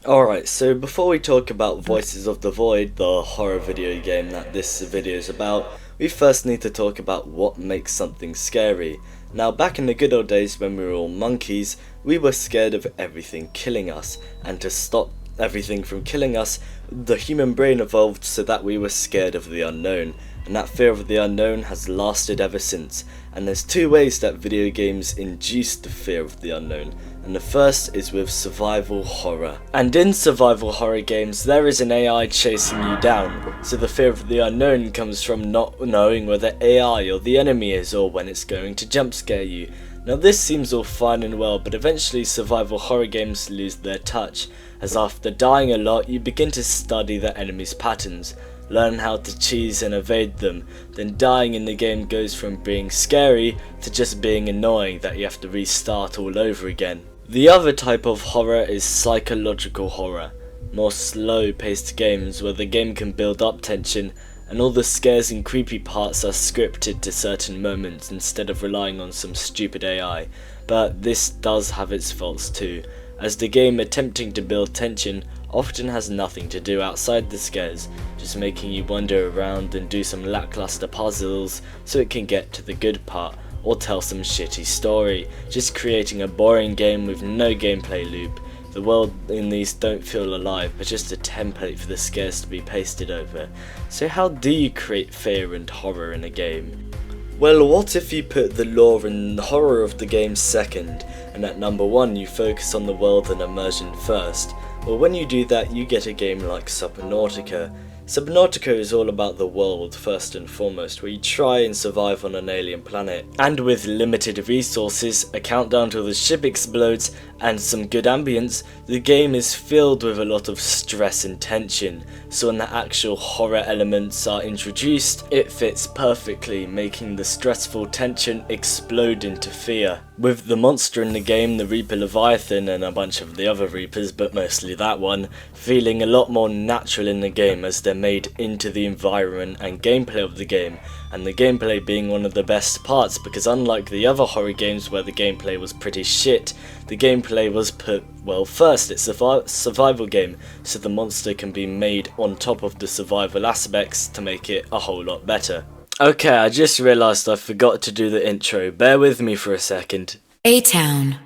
Alright, so before we talk about Voices of the Void, the horror video game that this video is about, we first need to talk about what makes something scary. Now, back in the good old days when we were all monkeys, we were scared of everything killing us, and to stop everything from killing us, the human brain evolved so that we were scared of the unknown, and that fear of the unknown has lasted ever since. And there's two ways that video games induce the fear of the unknown, and the first is with survival horror. And in survival horror games, there is an AI chasing you down, so the fear of the unknown comes from not knowing where the AI or the enemy is, or when it's going to jump scare you. Now this seems all fine and well, but eventually survival horror games lose their touch, as after dying a lot you begin to study the enemy's patterns, learn how to cheese and evade them, then dying in the game goes from being scary to just being annoying that you have to restart all over again. The other type of horror is psychological horror, more slow paced games where the game can build up tension and all the scares and creepy parts are scripted to certain moments instead of relying on some stupid AI, but this does have its faults too, as the game attempting to build tension often has nothing to do outside the scares, just making you wander around and do some lackluster puzzles so it can get to the good part, or tell some shitty story, just creating a boring game with no gameplay loop. The world in these don't feel alive, but just a template for the scares to be pasted over. So how do you create fear and horror in a game? Well, what if you put the lore and the horror of the game second, and at number one you focus on the world and immersion first? Well, when you do that, you get a game like Subnautica. Subnautica is all about the world first and foremost, where you try and survive on an alien planet. And with limited resources, a countdown till the ship explodes, and some good ambience, the game is filled with a lot of stress and tension. So when the actual horror elements are introduced, it fits perfectly, making the stressful tension explode into fear. With the monster in the game, the Reaper Leviathan and a bunch of the other Reapers, but mostly that one, feeling a lot more natural in the game as they're made into the environment and gameplay of the game, and the gameplay being one of the best parts because unlike the other horror games where the gameplay was pretty shit, the gameplay was put, well, first it's a survival game, so the monster can be made on top of the survival aspects to make it a whole lot better. Okay, I just realised I forgot to do the intro, bear with me for a second. A-Town.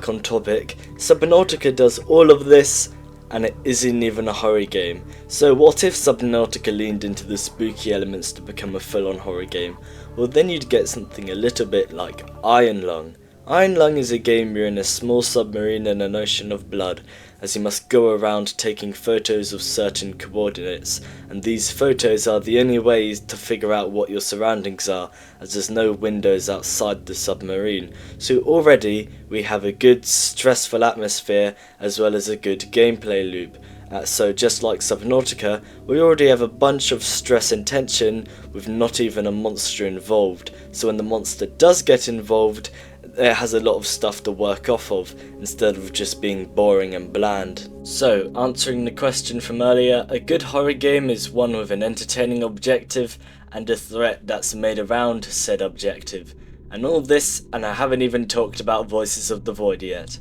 On topic, Subnautica does all of this and it isn't even a horror game. So what if Subnautica leaned into the spooky elements to become a full-on horror game? Well, then you'd get something a little bit like Iron Lung. Iron Lung is a game where you're in a small submarine in an ocean of blood, as you must go around taking photos of certain coordinates, and these photos are the only way to figure out what your surroundings are, as there's no windows outside the submarine. So already we have a good stressful atmosphere as well as a good gameplay loop. So just like Subnautica, we already have a bunch of stress and tension with not even a monster involved, so when the monster does get involved, it has a lot of stuff to work off of, instead of just being boring and bland. So, answering the question from earlier, a good horror game is one with an entertaining objective and a threat that's made around said objective. And all this, and I haven't even talked about Voices of the Void yet.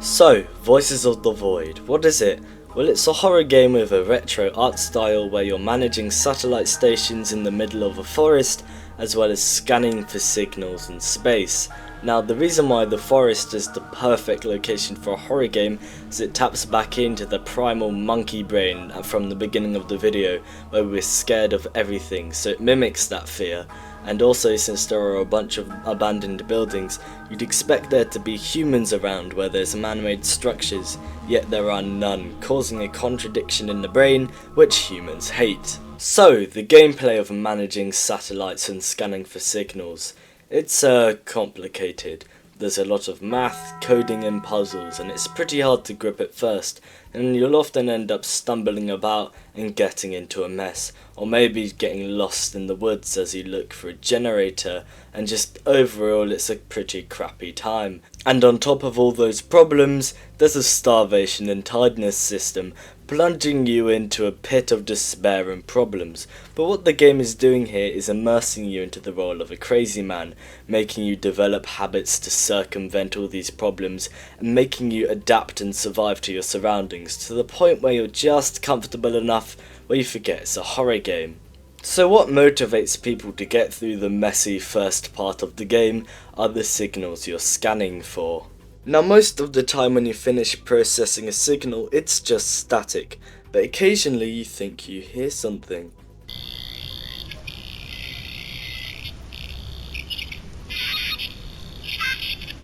So, Voices of the Void, what is it? Well, it's a horror game with a retro art style where you're managing satellite stations in the middle of a forest, as well as scanning for signals in space. Now, the reason why the forest is the perfect location for a horror game is it taps back into the primal monkey brain from the beginning of the video, where we're scared of everything, so it mimics that fear. And also, since there are a bunch of abandoned buildings, you'd expect there to be humans around where there's man-made structures, yet there are none, causing a contradiction in the brain, which humans hate. So, the gameplay of managing satellites and scanning for signals. It's complicated. There's a lot of math, coding and puzzles, and it's pretty hard to grip at first, and you'll often end up stumbling about and getting into a mess, or maybe getting lost in the woods as you look for a generator, and just overall it's a pretty crappy time. And on top of all those problems, there's a starvation and tiredness system, plunging you into a pit of despair and problems. But what the game is doing here is immersing you into the role of a crazy man, making you develop habits to circumvent all these problems, and making you adapt and survive to your surroundings, to the point where you're just comfortable enough where you forget it's a horror game. So what motivates people to get through the messy first part of the game are the signals you're scanning for. Now most of the time when you finish processing a signal, it's just static, but occasionally you think you hear something.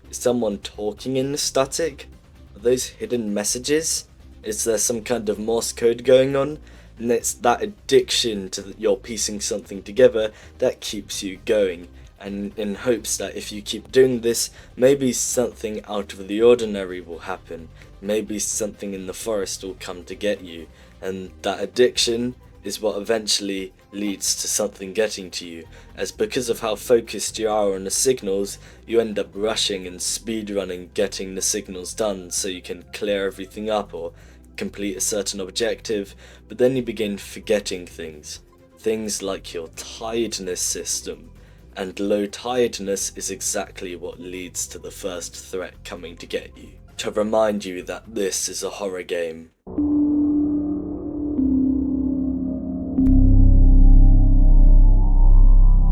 Is someone talking in the static? Are those hidden messages? Is there some kind of Morse code going on? And it's that addiction to your piecing something together that keeps you going, and in hopes that if you keep doing this, maybe something out of the ordinary will happen, maybe something in the forest will come to get you, and that addiction is what eventually leads to something getting to you, as because of how focused you are on the signals, you end up rushing and speedrunning getting the signals done so you can clear everything up or complete a certain objective, but then you begin forgetting things like your tiredness system, and low tiredness is exactly what leads to the first threat coming to get you, to remind you that this is a horror game.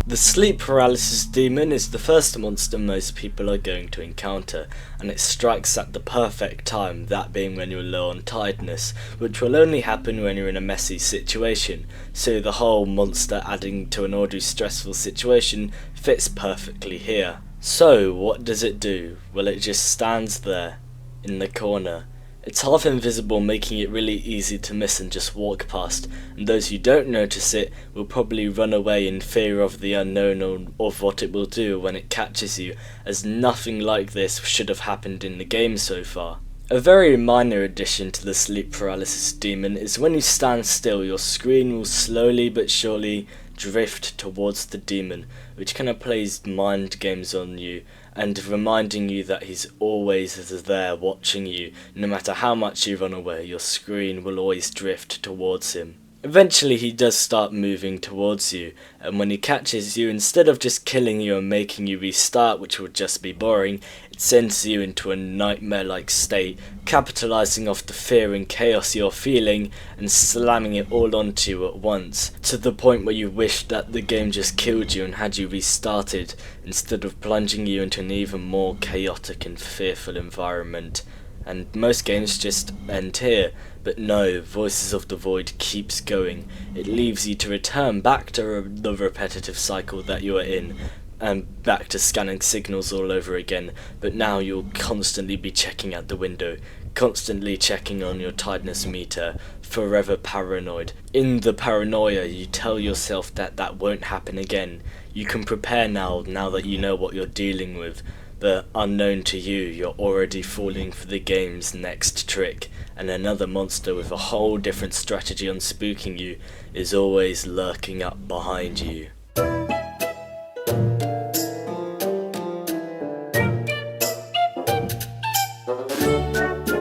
The sleep paralysis demon is the first monster most people are going to encounter, and it strikes at the perfect time, that being when you're low on tiredness, which will only happen when you're in a messy situation, so the whole monster adding to an already stressful situation fits perfectly here. So what does it do? Well, it just stands there, in the corner. It's half invisible, making it really easy to miss and just walk past, and those who don't notice it will probably run away in fear of the unknown or of what it will do when it catches you, as nothing like this should have happened in the game so far. A very minor addition to the sleep paralysis demon is when you stand still, your screen will slowly but surely drift towards the demon, which kind of plays mind games on you and reminding you that he's always there watching you. No matter how much you run away, your screen will always drift towards him. Eventually he does start moving towards you, and when he catches you, instead of just killing you and making you restart, which would just be boring, it sends you into a nightmare-like state, capitalising off the fear and chaos you're feeling and slamming it all onto you at once, to the point where you wish that the game just killed you and had you restarted, instead of plunging you into an even more chaotic and fearful environment. And most games just end here, but no, Voices of the Void keeps going. It leaves you to return back to the repetitive cycle that you are in, and back to scanning signals all over again, but now you'll constantly be checking out the window, constantly checking on your tiredness meter, forever paranoid. In the paranoia, you tell yourself that that won't happen again. You can prepare now that you know what you're dealing with. But unknown to you, you're already falling for the game's next trick, and another monster with a whole different strategy on spooking you is always lurking up behind you.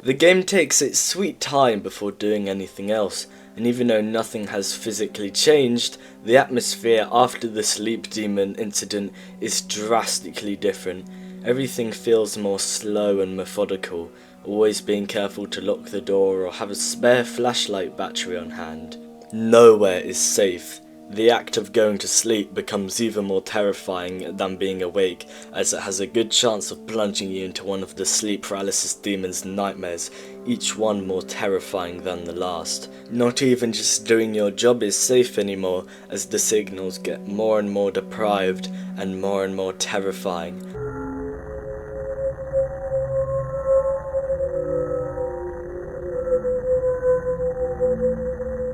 The game takes its sweet time before doing anything else, and even though nothing has physically changed, the atmosphere after the sleep demon incident is drastically different. Everything feels more slow and methodical, always being careful to lock the door or have a spare flashlight battery on hand. Nowhere is safe. The act of going to sleep becomes even more terrifying than being awake, as it has a good chance of plunging you into one of the sleep paralysis demon's nightmares, each one more terrifying than the last. Not even just doing your job is safe anymore, as the signals get more and more deprived and more terrifying.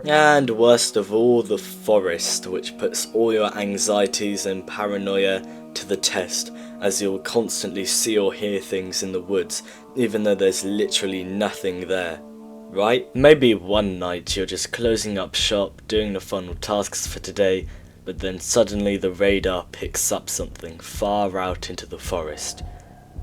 And worst of all, the forest, which puts all your anxieties and paranoia to the test, as you'll constantly see or hear things in the woods, even though there's literally nothing there. right? Maybe one night you're just closing up shop, doing the final tasks for today, but then suddenly the radar picks up something far out into the forest.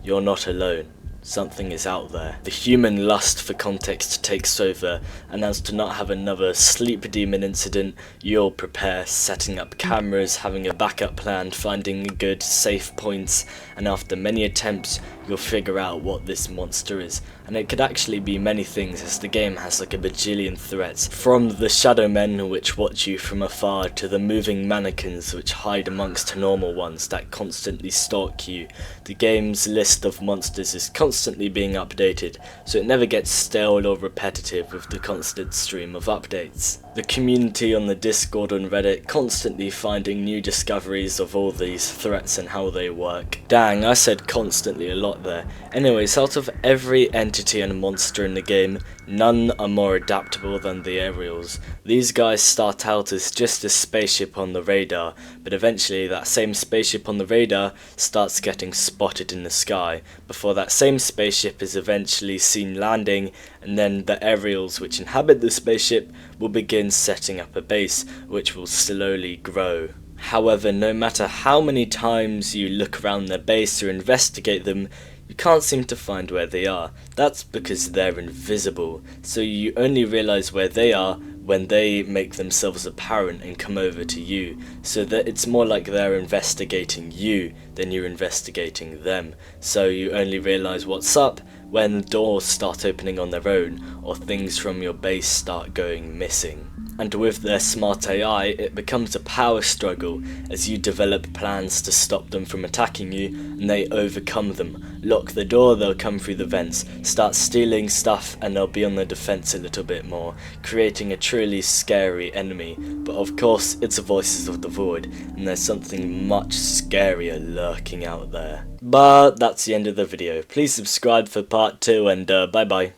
You're not alone. Something is out there. The human lust for context takes over, and as to not have another sleep demon incident, you'll prepare, setting up cameras, having a backup plan, finding good, safe points, and after many attempts, you'll figure out what this monster is. And it could actually be many things, as the game has like a bajillion threats, from the shadow men which watch you from afar, to the moving mannequins which hide amongst normal ones that constantly stalk you. The game's list of monsters is constantly being updated, so it never gets stale or repetitive with the constant stream of updates. The community on the Discord and Reddit constantly finding new discoveries of all these threats and how they work. Dang, I said constantly a lot there. Anyways, out of every entity and monster in the game, none are more adaptable than the aerials. These guys start out as just a spaceship on the radar, but eventually that same spaceship on the radar starts getting spotted in the sky, before that same spaceship is eventually seen landing, and then the aerials which inhabit the spaceship will begin setting up a base, which will slowly grow. However, no matter how many times you look around their base or investigate them, you can't seem to find where they are. That's because they're invisible, so you only realise where they are when they make themselves apparent and come over to you, so that it's more like they're investigating you than you're investigating them. So you only realise what's up when the doors start opening on their own, or things from your base start going missing. And with their smart AI, it becomes a power struggle as you develop plans to stop them from attacking you, and they overcome them. Lock the door, they'll come through the vents, start stealing stuff, and they'll be on the defense a little bit more, creating a truly scary enemy. But of course, it's the voices of the void, and there's something much scarier lurking out there. But that's the end of the video. Please subscribe for part 2, and bye bye.